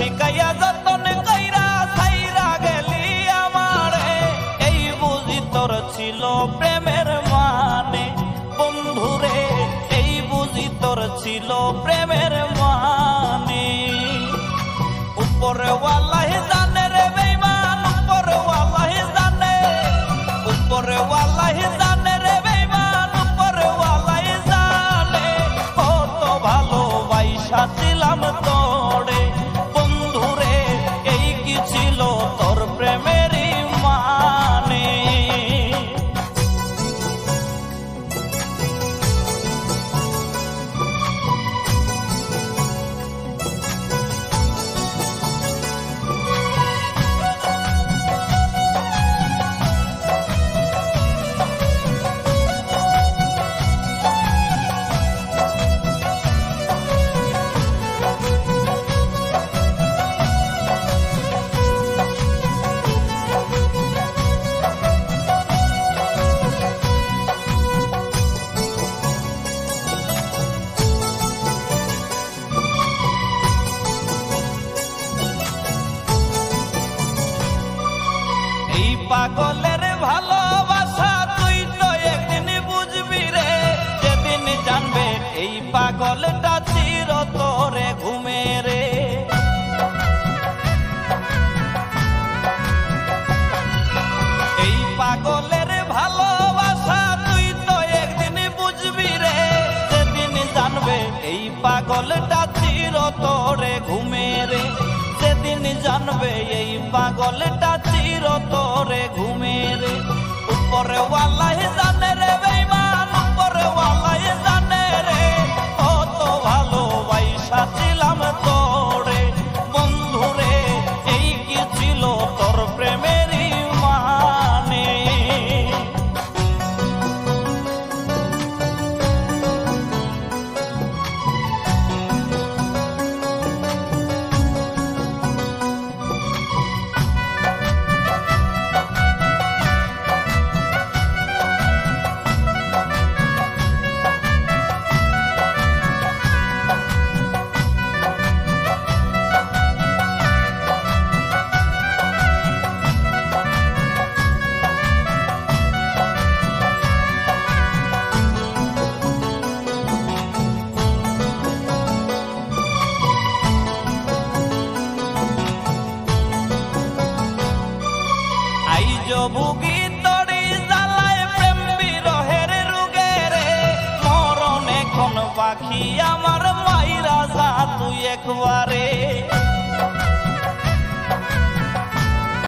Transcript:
শিখাইয়া যতন কইরা ছাইরা গেলি আমারে, এই বুঝি তোর ছিল প্রেমের মানে। বন্ধুরে এই বুঝি তোর ছিল প্রেমের মানে। উপরে ওয়াল্লাহি জানে রে বেঈমান, উপরে ওয়াল্লাহি জানে, উপরে ওয়াল্লাহি জানে রে বেঈমান, উপরে ওয়াল্লাহি জানে। কত ভালোবাসা ছিলাম তোরে বন্ধুরে, এই কি ছিল তোর প্রেমেরই মানে। এই পাগলের ভালোবাসা তুই তো একদিন বুঝবি রে, যেদিন জানবে এই পাগলটা চির তোরে ঘুমে রে। এই পাগলের ভালোবাসা তুই তো একদিন বুঝবি রে, যেদিন জানবে এই পাগলটা চির তোরে ঘুমে রে। সেদিন জানবে এই পাগলটা চির তোরে ঘুমে রে। উপরে ওয়াল্লাহি জানে রে বেঈমান, উপরে ওয়াল্লাহি জানে রে। কত ভালোবাসা ছিলাম তোরে বন্ধুরে, এই কি ছিল তোর প্রেমেরই মানে। ভুগি তরি জ্বালায় প্রেম বিরহের রোগে রে, মরণ এখন বাকি আমার মাইরা যা তুই একবারে।